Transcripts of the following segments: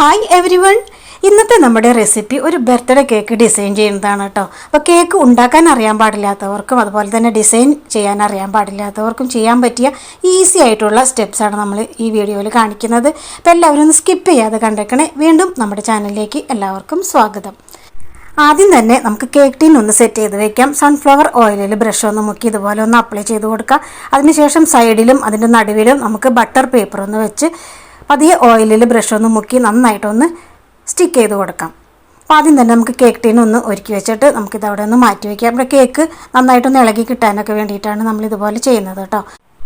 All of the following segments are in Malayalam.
Hi every one. ഇന്നത്തെ നമ്മുടെ റെസിപ്പി ഒരു ബർത്ത്ഡേ കേക്ക് ഡിസൈൻ ചെയ്യുന്നതാണ് കേട്ടോ. അപ്പോൾ കേക്ക് ഉണ്ടാക്കാൻ അറിയാൻ പാടില്ലാത്തവർക്കും അതുപോലെ തന്നെ ഡിസൈൻ ചെയ്യാൻ അറിയാൻ പാടില്ലാത്തവർക്കും ചെയ്യാൻ പറ്റിയ ഈസി ആയിട്ടുള്ള സ്റ്റെപ്സാണ് നമ്മൾ ഈ വീഡിയോയിൽ കാണിക്കുന്നത്. അപ്പോൾ എല്ലാവരും ഒന്ന് സ്കിപ്പ് ചെയ്യാതെ കണ്ടേക്കണേ. വീണ്ടും നമ്മുടെ ചാനലിലേക്ക് എല്ലാവർക്കും സ്വാഗതം. ആദ്യം തന്നെ നമുക്ക് കേക്ക് ടീൻ ഒന്ന് സെറ്റ് ചെയ്ത് വെക്കാം. സൺഫ്ലവർ ഓയിലിൽ ബ്രഷ് ഒന്ന് മുക്കി ഇതുപോലെ ഒന്ന് അപ്ലൈ ചെയ്ത് കൊടുക്കാം. അതിനുശേഷം സൈഡിലും അതിൻ്റെ നടുവിലും നമുക്ക് ബട്ടർ പേപ്പർ ഒന്ന് വെച്ച് പതിയെ ഓയിലിൽ ബ്രഷ് ഒന്ന് മുക്കി നന്നായിട്ടൊന്ന് സ്റ്റിക്ക് ചെയ്ത് കൊടുക്കാം. അപ്പോൾ ആദ്യം തന്നെ നമുക്ക് കേക്ക് ടീൻ ഒന്ന് ഒരുക്കി വെച്ചിട്ട് നമുക്കിത് അവിടെ ഒന്ന് മാറ്റി വയ്ക്കാം. നമ്മുടെ കേക്ക് നന്നായിട്ടൊന്ന് ഇളകി കിട്ടാനൊക്കെ വേണ്ടിയിട്ടാണ് നമ്മൾ ഇതുപോലെ ചെയ്യുന്നത് കേട്ടോ.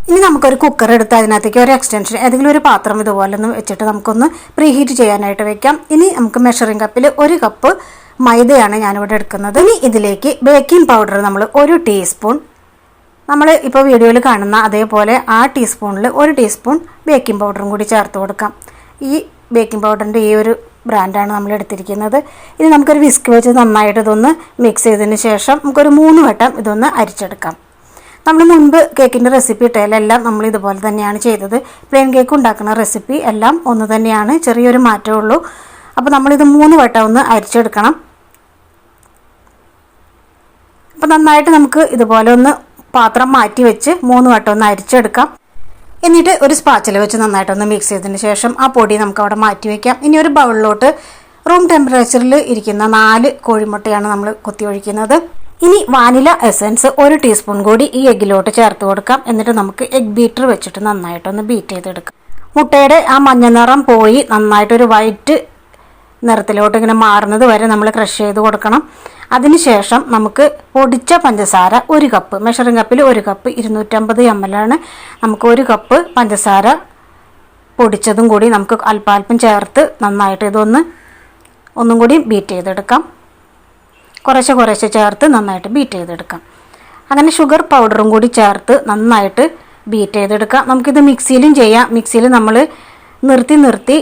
ഇനി നമുക്കൊരു കുക്കർ എടുത്ത് അതിനകത്തേക്ക് ഒരു എക്സ്റ്റൻഷൻ ഏതെങ്കിലും ഒരു പാത്രം ഇതുപോലെ ഒന്ന് വെച്ചിട്ട് നമുക്കൊന്ന് പ്രീഹീറ്റ് ചെയ്യാനായിട്ട് വെക്കാം. ഇനി നമുക്ക് മെഷറിംഗ് കപ്പിൽ 1 കപ്പ് മൈദയാണ് ഞാനിവിടെ എടുക്കുന്നത്. ഇനി ഇതിലേക്ക് ബേക്കിംഗ് പൗഡർ നമ്മൾ 1 ടീസ്പൂൺ, നമ്മൾ ഇപ്പോൾ വീഡിയോയിൽ കാണുന്ന അതേപോലെ ആ ടീസ്പൂണിൽ 1 ടീസ്പൂൺ ബേക്കിംഗ് പൗഡറും കൂടി ചേർത്ത് കൊടുക്കാം. ഈ ബേക്കിംഗ് പൗഡറിൻ്റെ ഈ ഒരു ബ്രാൻഡാണ് നമ്മൾ എടുത്തിരിക്കുന്നത്. ഇനി നമുക്കൊരു വിസ്ക് വെച്ച് നന്നായിട്ട് ഇതൊന്ന് മിക്സ് ചെയ്തതിന് ശേഷം നമുക്കൊരു 3 വട്ടം ഇതൊന്ന് അരിച്ചെടുക്കാം. നമ്മൾ മുൻപ് കേക്കിൻ്റെ റെസിപ്പി ഇട്ടതിലെല്ലാം നമ്മൾ ഇതുപോലെ തന്നെയാണ് ചെയ്തത്. പ്ലെയിൻ കേക്ക് ഉണ്ടാക്കുന്ന റെസിപ്പി എല്ലാം ഒന്ന് തന്നെയാണ്, ചെറിയൊരു മാറ്റമേ ഉള്ളൂ. അപ്പോൾ നമ്മളിത് 3 വട്ടം ഒന്ന് അരിച്ചെടുക്കണം. അപ്പോൾ നന്നായിട്ട് നമുക്ക് ഇതുപോലെ ഒന്ന് പാത്രം മാറ്റി വെച്ച് 3 വട്ടം ഒന്ന് അരിച്ചെടുക്കാം. എന്നിട്ട് ഒരു സ്പാച്ചില വെച്ച് നന്നായിട്ടൊന്ന് മിക്സ് ചെയ്തതിന് ശേഷം ആ പൊടി നമുക്ക് അവിടെ മാറ്റി വയ്ക്കാം. ഇനി ഒരു ബൗളിലോട്ട് റൂം ടെമ്പറേച്ചറിൽ ഇരിക്കുന്ന 4 കോഴിമുട്ടയാണ് നമ്മൾ കുത്തി ഒഴിക്കുന്നത്. ഇനി വാനില എസൻസ് 1 ടീസ്പൂൺ കൂടി ഈ എഗ്ഗിലോട്ട് ചേർത്ത് കൊടുക്കാം. എന്നിട്ട് നമുക്ക് എഗ് ബീറ്റർ വെച്ചിട്ട് നന്നായിട്ടൊന്ന് ബീറ്റ് ചെയ്തെടുക്കാം. മുട്ടയുടെ ആ മഞ്ഞ നിറം പോയി നന്നായിട്ടൊരു വൈറ്റ് നിറത്തിലോട്ട് ഇങ്ങനെ മാറുന്നത് വരെ നമ്മൾ ക്രഷ് ചെയ്ത് കൊടുക്കണം. അതിനുശേഷം നമുക്ക് പൊടിച്ച പഞ്ചസാര 1 കപ്പ്, മെഷറിംഗ് കപ്പിൽ 1 കപ്പ് 250 ml ആണ്. നമുക്ക് 1 കപ്പ് പഞ്ചസാര പൊടിച്ചതും കൂടി നമുക്ക് അല്പാൽപ്പം ചേർത്ത് നന്നായിട്ട് ഒന്നും കൂടി ബീറ്റ് ചെയ്തെടുക്കാം. കുറേശ്ശെ ചേർത്ത് നന്നായിട്ട് ബീറ്റ് ചെയ്തെടുക്കാം. അങ്ങനെ ഷുഗർ പൗഡറും കൂടി ചേർത്ത് നന്നായിട്ട് ബീറ്റ് ചെയ്തെടുക്കാം. നമുക്കിത് മിക്സിയിലും ചെയ്യാം. മിക്സിയിൽ നമ്മൾ നിർത്തി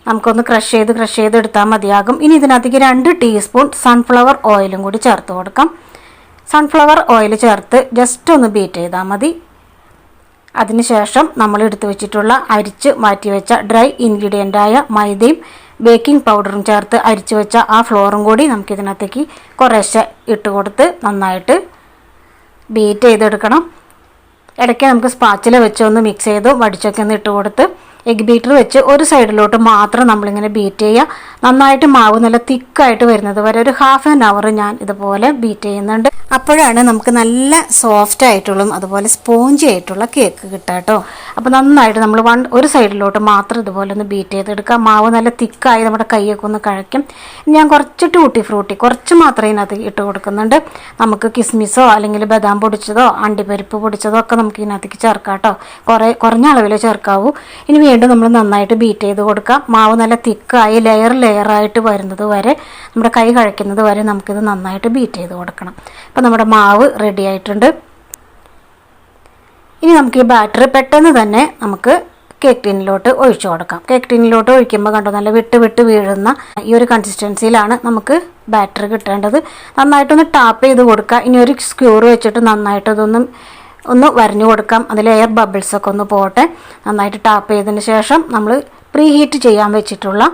നമുക്കൊന്ന് ക്രഷ് ചെയ്തെടുത്താൽ മതിയാകും. ഇനി ഇതിനകത്തേക്ക് 2 ടീസ്പൂൺ സൺഫ്ലവർ ഓയിലും കൂടി ചേർത്ത് കൊടുക്കാം. സൺഫ്ലവർ ഓയിൽ ചേർത്ത് ജസ്റ്റ് ഒന്ന് ബീറ്റ് ചെയ്താൽ മതി. അതിനുശേഷം നമ്മൾ എടുത്തു വെച്ചിട്ടുള്ള അരിച്ച് മാറ്റി വെച്ച ഡ്രൈ ഇൻഗ്രീഡിയൻ്റായ മൈദയും ബേക്കിംഗ് പൗഡറും ചേർത്ത് അരിച്ചു വെച്ച ആ ഫ്ലോറും കൂടി നമുക്കിതിനകത്തേക്ക് കുറേശ്ശെ ഇട്ട് കൊടുത്ത് നന്നായിട്ട് ബീറ്റ് ചെയ്തെടുക്കണം. ഇടയ്ക്ക് നമുക്ക് സ്പാച്ചില വെച്ച് ഒന്ന് മിക്സ് ചെയ്ത് വടിച്ചൊക്കെ ഒന്ന് ഇട്ട് കൊടുത്ത് എഗ് ബീറ്റർ വെച്ച് ഒരു സൈഡിലോട്ട് മാത്രം നമ്മളിങ്ങനെ ബീറ്റ് ചെയ്യുക. നന്നായിട്ട് മാവ് നല്ല തിക്കായിട്ട് വരുന്നത് വരെ ഒരു ഹാഫ് ആൻ അവർ ഞാൻ ഇതുപോലെ ബീറ്റ് ചെയ്യുന്നുണ്ട്. അപ്പോഴാണ് നമുക്ക് നല്ല സോഫ്റ്റ് ആയിട്ടുള്ളതും അതുപോലെ സ്പോഞ്ചി ആയിട്ടുള്ള കേക്ക് കിട്ടുക കേട്ടോ. അപ്പോൾ നന്നായിട്ട് നമ്മൾ ഒരു സൈഡിലോട്ട് മാത്രം ഇതുപോലെ ഒന്ന് ബീറ്റ് ചെയ്തെടുക്കുക. മാവ് നല്ല തിക്കായി നമ്മുടെ കൈയൊക്കെ ഒന്ന് കഴിക്കും. ഞാൻ കുറച്ച് ടൂട്ടി ഫ്രൂട്ടി കുറച്ച് മാത്രമേ ഇതിനകത്ത് ഇട്ട് കൊടുക്കുന്നുണ്ട്. നമുക്ക് കിസ്മിസോ അല്ലെങ്കിൽ ബദാം പൊടിച്ചതോ അണ്ടിപ്പരിപ്പ് പൊടിച്ചതോ ഒക്കെ നമുക്ക് ഇതിനകത്തേക്ക് ചേർക്കാം കേട്ടോ. കുറഞ്ഞ അളവിൽ ചേർക്കാവൂ. ഇനി വീണ്ടും നമ്മൾ നന്നായിട്ട് ബീറ്റ് ചെയ്ത് കൊടുക്കാം. മാവ് നല്ല തിക്കായി ലെയറായിട്ട് വരുന്നത് വരെ, നമ്മുടെ കൈ കഴിക്കുന്നത് വരെ നമുക്കിത് നന്നായിട്ട് ബീറ്റ് ചെയ്ത് കൊടുക്കണം. അപ്പോൾ നമ്മുടെ മാവ് റെഡി ആയിട്ടുണ്ട്. ഇനി നമുക്ക് ഈ ബാറ്റർ പെട്ടെന്ന് തന്നെ നമുക്ക് കേക്ക് ടീനിലോട്ട് ഒഴിച്ചു കൊടുക്കാം. കേക്ക് ടീനിലോട്ട് ഒഴിക്കുമ്പോൾ കണ്ടോ നല്ല വിട്ട് വീഴുന്ന ഈ ഒരു കൺസിസ്റ്റൻസിയിലാണ് നമുക്ക് ബാറ്റർ കിട്ടേണ്ടത്. നന്നായിട്ടൊന്ന് ടാപ്പ് ചെയ്ത് കൊടുക്കുക. ഇനി ഒരു സ്ക്യൂർ വെച്ചിട്ട് നന്നായിട്ട് ഒന്ന് വരഞ്ഞു കൊടുക്കാം. അതിൽ എയർ ബബിൾസൊക്കെ ഒന്ന് പോട്ടെ. നന്നായിട്ട് ടാപ്പ് ചെയ്തതിന് ശേഷം നമ്മൾ പ്രീ ഹീറ്റ് ചെയ്യാൻ വെച്ചിട്ടുള്ള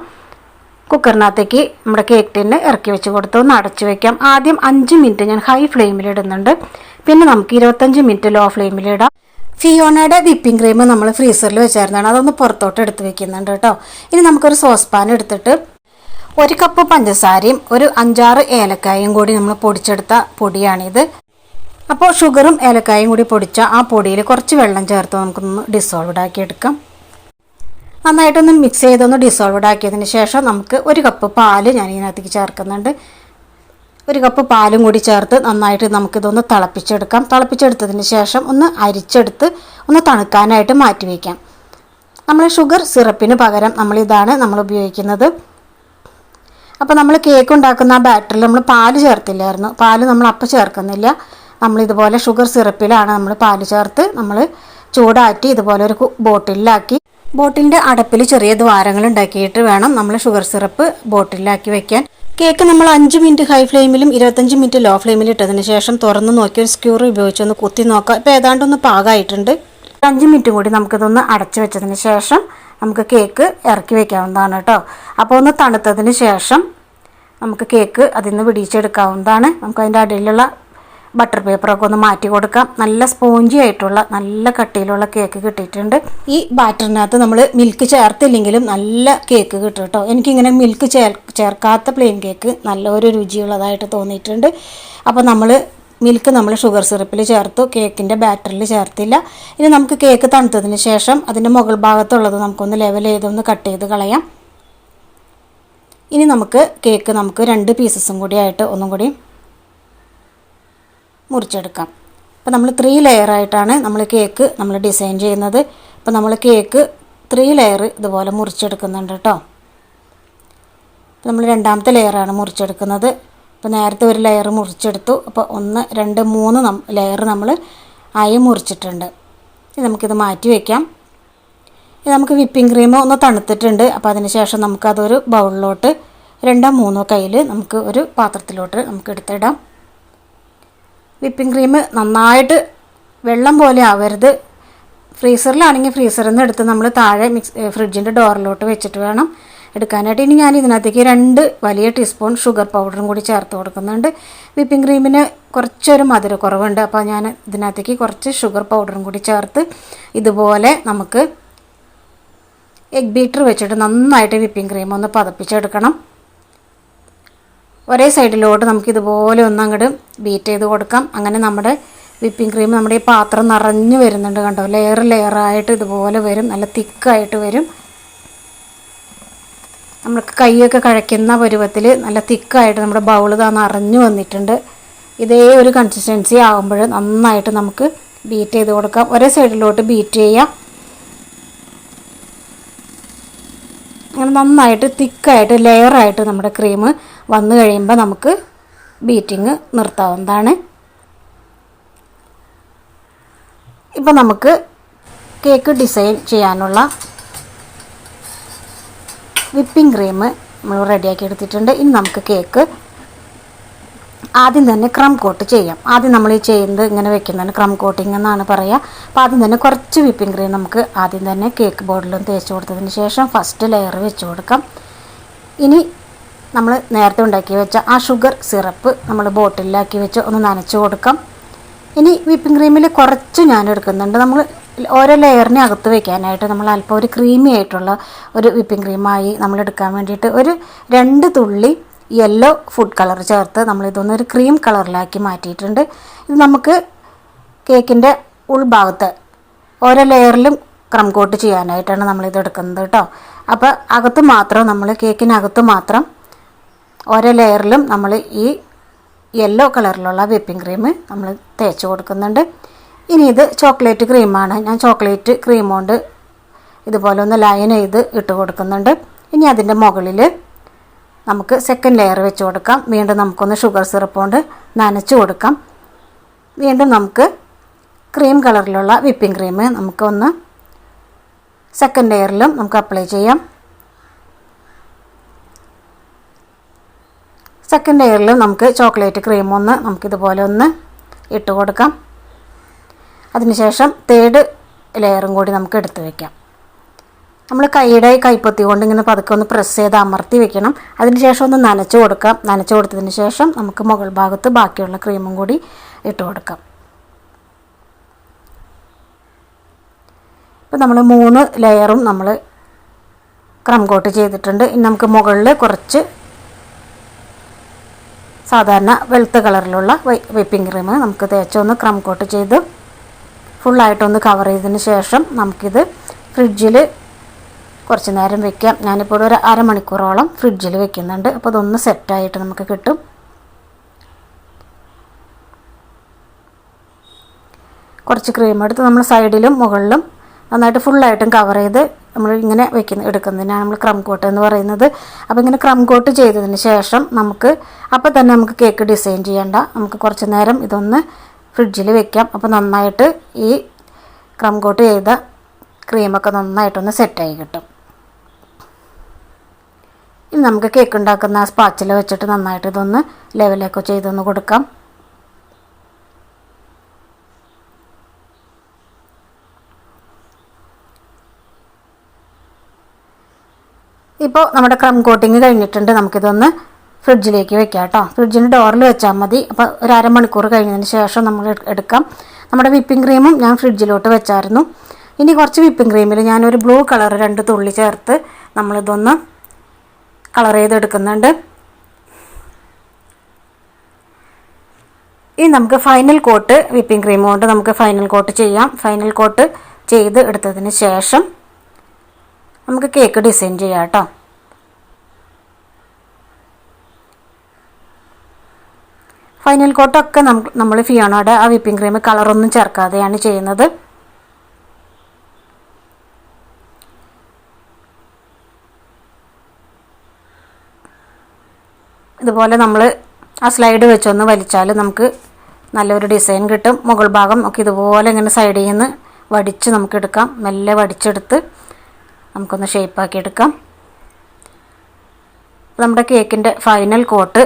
കുക്കറിനകത്തേക്ക് നമ്മുടെ കേക്ക് ടീന് ഇറക്കി വെച്ച് കൊടുത്ത് ഒന്ന് അടച്ചു വയ്ക്കാം. ആദ്യം 5 മിനിറ്റ് ഞാൻ ഹൈ ഫ്ലെയിമിൽ ഇടുന്നുണ്ട്. പിന്നെ നമുക്ക് 25 മിനിറ്റ് ലോ ഫ്ലെയിമിലിടാം. ഫിയോണയുടെ വിപ്പിംഗ് ക്രീം നമ്മൾ ഫ്രീസറിൽ വെച്ചായിരുന്നാണ്, അതൊന്ന് പുറത്തോട്ട് എടുത്ത് വെക്കുന്നുണ്ട് കേട്ടോ. ഇനി നമുക്കൊരു സോസ് പാൻ എടുത്തിട്ട് 1 കപ്പ് പഞ്ചസാരയും ഒരു 5-6 ഏലക്കായും കൂടി നമ്മൾ പൊടിച്ചെടുത്ത പൊടിയാണിത്. അപ്പോൾ ഷുഗറും ഏലക്കായും കൂടി പൊടിച്ച ആ പൊടിയിൽ കുറച്ച് വെള്ളം ചേർത്ത് നമുക്കൊന്ന് ഡിസോൾവ്ഡ് ആക്കി എടുക്കാം. നന്നായിട്ടൊന്ന് മിക്സ് ചെയ്തൊന്ന് ഡിസോൾവ്ഡ് ആക്കിയതിന് ശേഷം നമുക്ക് 1 കപ്പ് പാല് ഞാൻ ഇതിനകത്തേക്ക് ചേർക്കുന്നുണ്ട്. 1 കപ്പ് പാലും കൂടി ചേർത്ത് നന്നായിട്ട് നമുക്കിതൊന്ന് തിളപ്പിച്ചെടുക്കാം. തിളപ്പിച്ചെടുത്തതിന് ശേഷം ഒന്ന് അരിച്ചെടുത്ത് ഒന്ന് തണുക്കാനായിട്ട് മാറ്റി വയ്ക്കാം. നമ്മൾ ഷുഗർ സിറപ്പിന് പകരം നമ്മളിതാണ് നമ്മൾ ഉപയോഗിക്കുന്നത്. അപ്പോൾ നമ്മൾ കേക്ക് ഉണ്ടാക്കുന്ന ആ ബാറ്ററിൽ നമ്മൾ പാല് ചേർത്തില്ലായിരുന്നു. പാല് നമ്മൾ അപ്പം ചേർക്കുന്നില്ല. നമ്മളിതുപോലെ ഷുഗർ സിറപ്പിലാണ് നമ്മൾ പാല് ചേർത്ത് നമ്മൾ ചൂടാറ്റി ഇതുപോലെ ഒരു ബോട്ടിലാക്കി, ബോട്ടിലിൻ്റെ അടപ്പിൽ ചെറിയ ദ്വാരങ്ങൾ ഉണ്ടാക്കിയിട്ട് വേണം നമ്മൾ ഷുഗർ സിറപ്പ് ബോട്ടിലാക്കി വെക്കാൻ. കേക്ക് നമ്മൾ 5 മിനിറ്റ് ഹൈ ഫ്ലെയിമിലും 25 മിനിറ്റ് ലോ ഫ്ലെയിമിലും ഇട്ടതിന് ശേഷം തുറന്ന് നോക്കി ഒരു സ്ക്യൂർ ഉപയോഗിച്ചൊന്ന് കുത്തി നോക്കാം. ഇപ്പോൾ ഏതാണ്ടൊന്ന് പാകമായിട്ടുണ്ട്. 5 മിനിറ്റ് കൂടി നമുക്കിതൊന്ന് അടച്ചു വെച്ചതിന് ശേഷം നമുക്ക് കേക്ക് ഇറക്കി വയ്ക്കാവുന്നതാണ് കേട്ടോ. അപ്പോൾ ഒന്ന് തണുത്തതിന് ശേഷം നമുക്ക് കേക്ക് അതിൽ നിന്ന് പിടിച്ചെടുക്കാവുന്നതാണ്. നമുക്ക് അതിൻ്റെ അടിയിലുള്ള ബട്ടർ പേപ്പറൊക്കെ ഒന്ന് മാറ്റി കൊടുക്കാം. നല്ല സ്പോഞ്ചി ആയിട്ടുള്ള നല്ല കട്ടിയിലുള്ള കേക്ക് കിട്ടിയിട്ടുണ്ട്. ഈ ബാറ്ററിനകത്ത് നമ്മൾ മിൽക്ക് ചേർത്തില്ലെങ്കിലും നല്ല കേക്ക് കിട്ടും കേട്ടോ. എനിക്കിങ്ങനെ മിൽക്ക് ചേർക്കാത്ത പ്ലെയിൻ കേക്ക് നല്ലൊരു രുചിയുള്ളതായിട്ട് തോന്നിയിട്ടുണ്ട്. അപ്പോൾ മിൽക്ക് നമ്മൾ ഷുഗർ സിറപ്പിൽ ചേർത്തു, കേക്കിൻ്റെ ബാറ്ററിൽ ചേർത്തില്ല. ഇനി നമുക്ക് കേക്ക് തണുത്തതിന് ശേഷം അതിൻ്റെ മുകൾ ഭാഗത്തുള്ളത് നമുക്കൊന്ന് ലെവൽ ചെയ്തൊന്ന് കട്ട് ചെയ്ത് കളയാം. ഇനി കേക്ക് നമുക്ക് 2 പീസസും കൂടി ആയിട്ട് ഒന്നും കൂടി മുറിച്ചെടുക്കാം. അപ്പോൾ നമ്മൾ 3 ലെയറായിട്ടാണ് കേക്ക് ഡിസൈൻ ചെയ്യുന്നത്. അപ്പോൾ നമ്മൾ കേക്ക് 3 ലെയർ ഇതുപോലെ മുറിച്ചെടുക്കുന്നുണ്ട് കേട്ടോ. നമ്മൾ രണ്ടാമത്തെ ലെയറാണ് മുറിച്ചെടുക്കുന്നത്. അപ്പോൾ നേരത്തെ ഒരു ലെയർ മുറിച്ചെടുത്തു. അപ്പോൾ 1 2 3 ലെയർ നമ്മൾ ആയി മുറിച്ചിട്ടുണ്ട്. ഇനി നമുക്കിത് മാറ്റി വയ്ക്കാം. ഇനി നമുക്ക് വിപ്പിംഗ് ക്രീം ഒന്ന് തണുത്തിട്ടുണ്ട്. അപ്പോൾ അതിന് ശേഷം നമുക്കതൊരു ബൗളിലോട്ട് 2 3 കയ്യിൽ നമുക്ക് ഒരു പാത്രത്തിലോട്ട് എടുത്തിടാം. വിപ്പിംഗ് ക്രീം നന്നായിട്ട് വെള്ളം പോലെ ആവരുത്. ഫ്രീസറിലാണെങ്കിൽ ഫ്രീസറിൽ നിന്ന് എടുത്ത് നമ്മൾ താഴെ ഫ്രിഡ്ജിൻ്റെ ഡോറിലോട്ട് വെച്ചിട്ട് വേണം എടുക്കാനായിട്ട്. ഇനി ഞാൻ ഇതിനകത്തേക്ക് 2 വലിയ ടീസ്പൂൺ ഷുഗർ പൗഡറും കൂടി ചേർത്ത് കൊടുക്കുന്നുണ്ട്. വിപ്പിംഗ് ക്രീമിന് കുറച്ചൊരു മധുരക്കുറവുണ്ട്. അപ്പോൾ ഞാൻ ഇതിനകത്തേക്ക് കുറച്ച് ഷുഗർ പൗഡറും കൂടി ചേർത്ത് ഇതുപോലെ നമുക്ക് എഗ് ബീറ്റർ വെച്ചിട്ട് നന്നായിട്ട് വിപ്പിംഗ് ക്രീം ഒന്ന് പതപ്പിച്ചെടുക്കണം. ഒരേ സൈഡിലോട്ട് നമുക്കിതുപോലെ അങ്ങോട്ട് ബീറ്റ് ചെയ്ത് കൊടുക്കാം. അങ്ങനെ നമ്മുടെ വിപ്പിംഗ് ക്രീം നമ്മുടെ ഈ പാത്രം നിറഞ്ഞു വരുന്നുണ്ട് കണ്ടോ. ലെയറായിട്ട് ഇതുപോലെ വരും, നല്ല തിക്കായിട്ട് വരും. നമ്മൾക്ക് കൈയൊക്കെ കുഴയ്ക്കുന്ന പരുവത്തിൽ നല്ല തിക്കായിട്ട് നമ്മുടെ ബൗൾ നിറഞ്ഞു വന്നിട്ടുണ്ട്. ഇതേ ഒരു കൺസിസ്റ്റൻസി ആകുമ്പോൾ നന്നായിട്ട് നമുക്ക് ബീറ്റ് ചെയ്ത് കൊടുക്കാം. ഒരേ സൈഡിലോട്ട് ബീറ്റ് ചെയ്യാം. അങ്ങനെ നന്നായിട്ട് തിക്കായിട്ട് ലെയറായിട്ട് നമ്മുടെ ക്രീം വന്നു കഴിയുമ്പോൾ നമുക്ക് ബീറ്റിങ് നിർത്താവുന്നതാണ്. ഇപ്പോൾ നമുക്ക് കേക്ക് ഡിസൈൻ ചെയ്യാനുള്ള വിപ്പിംഗ് ക്രീം നമ്മൾ റെഡിയാക്കി എടുത്തിട്ടുണ്ട്. ഇനി നമുക്ക് കേക്ക് ആദ്യം തന്നെ ക്രം കോട്ട് ചെയ്യാം. ആദ്യം നമ്മൾ ഈ ചെയ്യുന്നത് ഇങ്ങനെ വെക്കുന്നതാണ് ക്രം കോട്ടിങ് എന്നാണ് പറയുക. അപ്പോൾ ആദ്യം തന്നെ കുറച്ച് വിപ്പിംഗ് ക്രീം നമുക്ക് ആദ്യം തന്നെ കേക്ക് ബോർഡിലും തേച്ച് കൊടുത്തതിന് ശേഷം ഫസ്റ്റ് ലെയർ വെച്ച് കൊടുക്കാം. ഇനി നമ്മൾ നേരത്തെ ഉണ്ടാക്കി വെച്ച ആ ഷുഗർ സിറപ്പ് നമ്മൾ ബോട്ടിലാക്കി വെച്ച് ഒന്ന് നനച്ച് കൊടുക്കാം. ഇനി വിപ്പിംഗ് ക്രീമിൽ കുറച്ച് ഞാൻ എടുക്കുന്നുണ്ട്. നമ്മൾ ഓരോ ലെയറിനെ അകത്ത് വയ്ക്കാനായിട്ട് നമ്മൾ അല്പം ഒരു ക്രീമി ആയിട്ടുള്ള ഒരു വിപ്പിംഗ് ക്രീമായി നമ്മൾ എടുക്കാൻ വേണ്ടിയിട്ട് ഒരു 2 തുള്ളി യെല്ലോ ഫുഡ് കളർ ചേർത്ത് നമ്മളിതൊന്നൊരു ക്രീം കളറിലാക്കി മാറ്റിയിട്ടുണ്ട്. ഇത് നമുക്ക് കേക്കിൻ്റെ ഉൾഭാഗത്ത് ഓരോ ലെയറിലും ക്രം കോട്ട് ചെയ്യാനായിട്ടാണ് നമ്മളിത് എടുക്കുന്നത് കേട്ടോ. അപ്പോൾ അകത്ത് മാത്രം കേക്കിനകത്ത് മാത്രം ഓരോ ലെയറിലും നമ്മൾ ഈ യെല്ലോ കളറിലുള്ള വിപ്പിംഗ് ക്രീം നമ്മൾ തേച്ച് കൊടുക്കുന്നുണ്ട്. ഇനി ഇത് ചോക്ലേറ്റ് ക്രീമാണ്. ഞാൻ ചോക്ലേറ്റ് ക്രീം കൊണ്ട് ഇതുപോലെ ഒന്ന് ലൈൻ ചെയ്ത് ഇട്ട് കൊടുക്കുന്നുണ്ട്. ഇനി അതിൻ്റെ മുകളിൽ നമുക്ക് സെക്കൻഡ് ലെയർ വെച്ച് കൊടുക്കാം. വീണ്ടും നമുക്കൊന്ന് ഷുഗർ സിറപ്പ് കൊണ്ട് നനച്ച് കൊടുക്കാം. വീണ്ടും നമുക്ക് ക്രീം കളറിലുള്ള വിപ്പിംഗ് ക്രീം നമുക്കൊന്ന് സെക്കൻഡ് ലെയറിലും നമുക്ക് അപ്ലൈ ചെയ്യാം. സെക്കൻഡ് ലെയറിലും നമുക്ക് ചോക്ലേറ്റ് ക്രീം നമുക്കിതുപോലെ ഒന്ന് ഇട്ട് കൊടുക്കാം. അതിനുശേഷം തേർഡ് ലെയറും കൂടി നമുക്ക് എടുത്ത് വയ്ക്കാം. നമ്മൾ കൈപ്പൊത്തി കൊണ്ട് ഇങ്ങനെ പതുക്കെ ഒന്ന് പ്രസ് ചെയ്ത് അമർത്തി വെക്കണം. അതിനുശേഷം ഒന്ന് നനച്ച് കൊടുക്കാം. നനച്ച് കൊടുത്തതിന് ശേഷം നമുക്ക് മുകൾ ഭാഗത്ത് ബാക്കിയുള്ള ക്രീമും കൂടി ഇട്ട് കൊടുക്കാം. ഇപ്പോൾ നമ്മൾ 3 ലെയറും നമ്മൾ ക്രം കോട്ട് ചെയ്തിട്ടുണ്ട്. ഇനി നമുക്ക് മുകളിൽ കുറച്ച് സാധാരണ വെളുത്ത കളറിലുള്ള വിപ്പിംഗ് ക്രീം നമുക്ക് തേച്ചൊന്ന് ക്രം കോട്ട് ചെയ്ത് ഫുള്ളായിട്ടൊന്ന് കവർ ചെയ്തതിന് ശേഷം നമുക്കിത് ഫ്രിഡ്ജിൽ കുറച്ച് നേരം വെക്കാം. ഞാനിപ്പോൾ ഒരു അരമണിക്കൂറോളം ഫ്രിഡ്ജിൽ വെക്കുന്നുണ്ട്. അപ്പോൾ അതൊന്ന് സെറ്റായിട്ട് നമുക്ക് കിട്ടും. കുറച്ച് ക്രീം എടുത്ത് നമ്മൾ സൈഡിലും മുകളിലും നന്നായിട്ട് ഫുള്ളായിട്ടും കവർ ചെയ്ത് നമ്മൾ ഇങ്ങനെ എടുക്കുന്നതിനാണ് നമ്മൾ ക്രം കോട്ട് എന്ന് പറയുന്നത്. അപ്പോൾ ഇങ്ങനെ ക്രം കോട്ട് ചെയ്തതിന് ശേഷം അപ്പോൾ തന്നെ നമുക്ക് കേക്ക് ഡിസൈൻ ചെയ്യേണ്ട. നമുക്ക് കുറച്ച് നേരം ഇതൊന്ന് ഫ്രിഡ്ജിൽ വെക്കാം. അപ്പോൾ നന്നായിട്ട് ഈ ക്രം കോട്ട് ചെയ്ത ക്രീമൊക്കെ നന്നായിട്ടൊന്ന് സെറ്റായി കിട്ടും. ഇനി നമുക്ക് കേക്ക് ഉണ്ടാക്കുന്ന ആ സ്പാച്ചില വെച്ചിട്ട് നന്നായിട്ട് ഇതൊന്ന് ലെവലൊക്കെ ചെയ്തൊന്ന് കൊടുക്കാം. ഇപ്പോൾ നമ്മുടെ ക്രം കോട്ടിങ് കഴിഞ്ഞിട്ടുണ്ട്. നമുക്കിതൊന്ന് ഫ്രിഡ്ജിലേക്ക് വെക്കാം കേട്ടോ. ഫ്രിഡ്ജിന് ഡോറിൽ വെച്ചാൽ മതി. അപ്പോൾ ഒരു അരമണിക്കൂർ കഴിഞ്ഞതിന് ശേഷം നമ്മൾ എടുക്കാം. നമ്മുടെ വിപ്പിംഗ് ക്രീമും ഞാൻ ഫ്രിഡ്ജിലോട്ട് വെച്ചായിരുന്നു. ഇനി കുറച്ച് വിപ്പിംഗ് ക്രീമിൽ ഞാനൊരു ബ്ലൂ കളർ 2 തുള്ളി ചേർത്ത് നമ്മളിതൊന്ന് കളർ ചെയ്തെടുക്കുന്നുണ്ട്. ഇനി നമുക്ക് ഫൈനൽ കോട്ട് വിപ്പിംഗ് ക്രീം കൊണ്ട് നമുക്ക് ഫൈനൽ കോട്ട് ചെയ്യാം. ഫൈനൽ കോട്ട് ചെയ്ത് എടുത്തതിന് ശേഷം നമുക്ക് കേക്ക് ഡിസൈൻ ചെയ്യാം കേട്ടോ. ഫൈനൽ കോട്ടൊക്കെ നമ്മൾ ഫിയോണയുടെ ആ വിപ്പിംഗ് ക്രീം കളറൊന്നും ചേർക്കാതെയാണ് ചെയ്യുന്നത്. ഇതുപോലെ നമ്മൾ ആ സ്ലൈഡ് വെച്ചൊന്ന് വലിച്ചാൽ നമുക്ക് നല്ലൊരു ഡിസൈൻ കിട്ടും. മുകൾ ഭാഗം ഒക്കെ ഇതുപോലെ ഇങ്ങനെ സൈഡിൽ നിന്ന് വടിച്ച് നമുക്ക് എടുക്കാം. മെല്ലെ വടിച്ചെടുത്ത് നമുക്കൊന്ന് ഷേപ്പാക്കി എടുക്കാം. നമ്മുടെ കേക്കിൻ്റെ ഫൈനൽ കോട്ട്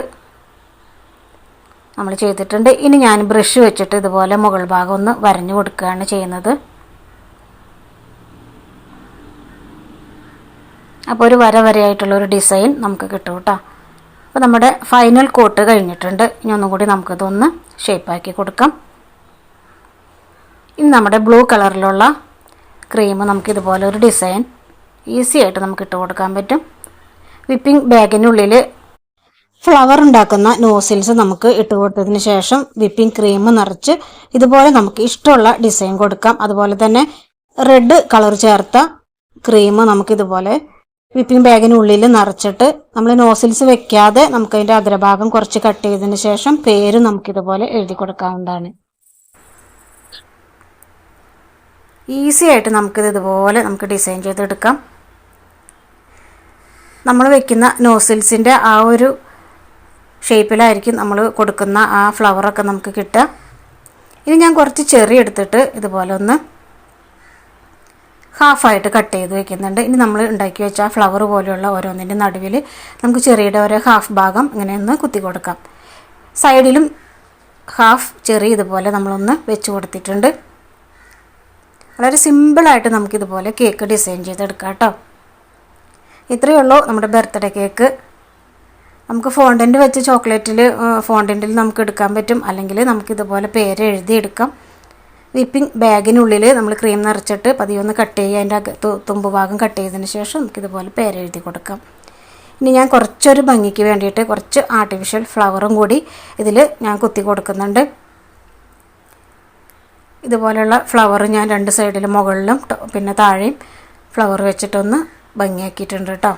നമ്മൾ ചെയ്തിട്ടുണ്ട്. ഇനി ഞാൻ ബ്രഷ് വെച്ചിട്ട് ഇതുപോലെ മുകൾ ഭാഗം ഒന്ന് വരഞ്ഞു കൊടുക്കുകയാണ് ചെയ്യുന്നത്. അപ്പോൾ ഒരു വരയായിട്ടുള്ളൊരു ഡിസൈൻ നമുക്ക് കിട്ടും കേട്ടോ. അപ്പോൾ നമ്മുടെ ഫൈനൽ കോട്ട് കഴിഞ്ഞിട്ടുണ്ട്. ഇനി ഒന്നും കൂടി നമുക്കിതൊന്ന് ഷേപ്പാക്കി കൊടുക്കാം. ഇനി നമ്മുടെ ബ്ലൂ കളറിലുള്ള ക്രീം നമുക്കിതുപോലെ ഒരു ഡിസൈൻ ഈസി ആയിട്ട് നമുക്ക് ഇട്ട് കൊടുക്കാൻ പറ്റും. വിപ്പിംഗ് ബാഗിനുള്ളിൽ ഫ്ലവർ ഉണ്ടാക്കുന്ന നോസിൽസ് നമുക്ക് ഇട്ട് കൊടുത്തതിന് ശേഷം വിപ്പിംഗ് ക്രീം നിറച്ച് ഇതുപോലെ നമുക്ക് ഇഷ്ടമുള്ള ഡിസൈൻ കൊടുക്കാം. അതുപോലെ തന്നെ റെഡ് കളർ ചേർത്ത ക്രീം നമുക്കിതുപോലെ വിപ്പിംഗ് ബാഗിനുള്ളിൽ നിറച്ചിട്ട് നമ്മൾ നോസിൽസ് വെക്കാതെ നമുക്കതിൻ്റെ അഗ്രഭാഗം കുറച്ച് കട്ട് ചെയ്തതിന് ശേഷം പേര് നമുക്കിതുപോലെ എഴുതി കൊടുക്കാവുന്നതാണ്. ഈസി ആയിട്ട് നമുക്കിത് ഇതുപോലെ നമുക്ക് ഡിസൈൻ ചെയ്തെടുക്കാം. നമ്മൾ വെക്കുന്ന നോസിൽസിൻ്റെ ആ ഒരു ഷേപ്പിലായിരിക്കും നമ്മൾ കൊടുക്കുന്ന ആ ഫ്ലവറൊക്കെ നമുക്ക് കിട്ടുക. ഇനി ഞാൻ കുറച്ച് ചെറി എടുത്തിട്ട് ഇതുപോലെ ഒന്ന് ഹാഫായിട്ട് കട്ട് ചെയ്ത് വെക്കുന്നുണ്ട്. ഇനി നമ്മൾ ഉണ്ടാക്കി വെച്ച ആ ഫ്ലവർ പോലെയുള്ള ഓരോന്നിൻ്റെ നടുവിൽ നമുക്ക് ചെറിയുടെ ഓരോ ഹാഫ് ഭാഗം ഇങ്ങനെ ഒന്ന് കുത്തി കൊടുക്കാം. സൈഡിലും ഹാഫ് ചെറി ഇതുപോലെ നമ്മളൊന്ന് വെച്ച് കൊടുത്തിട്ടുണ്ട്. വളരെ സിമ്പിളായിട്ട് നമുക്കിതുപോലെ കേക്ക് ഡിസൈൻ ചെയ്തെടുക്കാം കേട്ടോ. ഇത്രയേ ഉള്ളൂ നമ്മുടെ ബർത്ത്ഡേ കേക്ക്. നമുക്ക് ഫോണ്ടൻറ്റ് വെച്ച് ചോക്ലേറ്റിൽ ഫോണ്ടൻറ്റിൽ നമുക്ക് എടുക്കാൻ പറ്റും. അല്ലെങ്കിൽ നമുക്കിതുപോലെ പേര് എഴുതിയെടുക്കാം. വിപ്പിംഗ് ബാഗിനുള്ളിൽ നമ്മൾ ക്രീം നിറച്ചിട്ട് പതിയൊന്ന് കട്ട് ചെയ്യുക. അതിൻ്റെ തുമ്പ് ഭാഗം കട്ട് ചെയ്തതിന് ശേഷം നമുക്കിതുപോലെ പേര് എഴുതി കൊടുക്കാം. ഇനി ഞാൻ കുറച്ചൊരു ഭംഗിക്ക് വേണ്ടിയിട്ട് കുറച്ച് ആർട്ടിഫിഷ്യൽ ഫ്ലവറും കൂടി ഇതിൽ ഞാൻ കുത്തി കൊടുക്കുന്നുണ്ട്. ഇതുപോലെയുള്ള ഫ്ലവർ ഞാൻ 2 സൈഡിലും മുകളിലും പിന്നെ താഴെയും ഫ്ലവർ വെച്ചിട്ടൊന്ന് ഭംഗിയാക്കിയിട്ടുണ്ട് കേട്ടോ.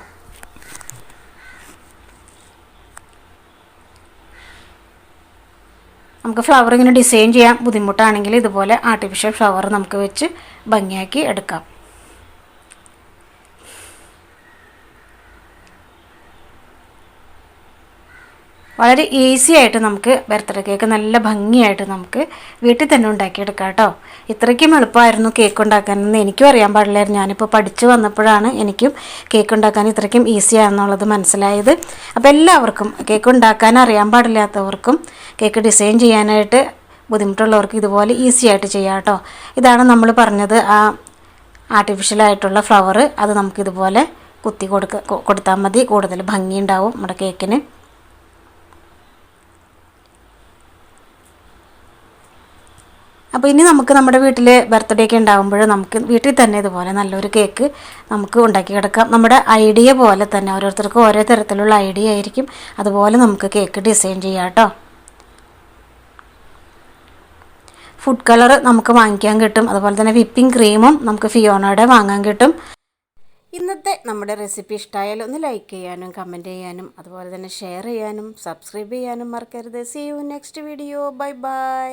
നമുക്ക് ഫ്ലവർ ഇങ്ങനെ ഡിസൈൻ ചെയ്യാൻ ബുദ്ധിമുട്ടാണെങ്കിൽ ഇതുപോലെ ആർട്ടിഫിഷ്യൽ ഫ്ലവർ നമുക്ക് വെച്ച് ഭംഗിയാക്കി എടുക്കാം. വളരെ ഈസി ആയിട്ട് നമുക്ക് ബർത്ത്ഡേ കേക്ക് നല്ല ഭംഗിയായിട്ട് നമുക്ക് വീട്ടിൽ തന്നെ ഉണ്ടാക്കിയെടുക്കാം കേട്ടോ. ഇത്രയ്ക്കും എളുപ്പമായിരുന്നു കേക്ക് ഉണ്ടാക്കാനെന്ന് എനിക്കും അറിയാൻ പാടില്ലായിരുന്നു. ഞാനിപ്പോൾ പഠിച്ചു വന്നപ്പോഴാണ് എനിക്കും കേക്ക് ഉണ്ടാക്കാൻ ഇത്രയ്ക്കും ഈസിയാണെന്നുള്ളത് മനസ്സിലായത്. അപ്പോൾ എല്ലാവർക്കും കേക്ക് ഉണ്ടാക്കാൻ അറിയാൻ പാടില്ലാത്തവർക്കും കേക്ക് ഡിസൈൻ ചെയ്യാനായിട്ട് ബുദ്ധിമുട്ടുള്ളവർക്ക് ഇതുപോലെ ഈസി ആയിട്ട് ചെയ്യാം കേട്ടോ. ഇതാണ് നമ്മൾ പറഞ്ഞത് ആ ആർട്ടിഫിഷ്യലായിട്ടുള്ള ഫ്ലവർ. അത് നമുക്കിതുപോലെ കുത്തി കൊടുത്താൽ മതി. കൂടുതൽ ഭംഗിയുണ്ടാവും നമ്മുടെ കേക്കിന്. അപ്പോൾ ഇനി നമുക്ക് നമ്മുടെ വീട്ടിൽ ബർത്ത്ഡേ ഒക്കെ ഉണ്ടാകുമ്പോൾ നമുക്ക് വീട്ടിൽ തന്നെ ഇതുപോലെ നല്ലൊരു കേക്ക് നമുക്ക് ഉണ്ടാക്കി കിടക്കാം. നമ്മുടെ ഐഡിയ പോലെ തന്നെ ഓരോരുത്തർക്കും ഓരോ തരത്തിലുള്ള ഐഡിയ ആയിരിക്കും. അതുപോലെ നമുക്ക് കേക്ക് ഡിസൈൻ ചെയ്യാം കേട്ടോ. ഫുഡ് കളർ നമുക്ക് വാങ്ങിക്കാൻ കിട്ടും. അതുപോലെ തന്നെ വിപ്പിംഗ് ക്രീമും നമുക്ക് ഫിയോണയുടെ വാങ്ങാൻ കിട്ടും. ഇന്നത്തെ നമ്മുടെ റെസിപ്പി ഇഷ്ടമായാലും ഒന്ന് ലൈക്ക് ചെയ്യാനും കമൻറ്റ് ചെയ്യാനും അതുപോലെ തന്നെ ഷെയർ ചെയ്യാനും സബ്സ്ക്രൈബ് ചെയ്യാനും മറക്കരുത്. See you next video. Bye by.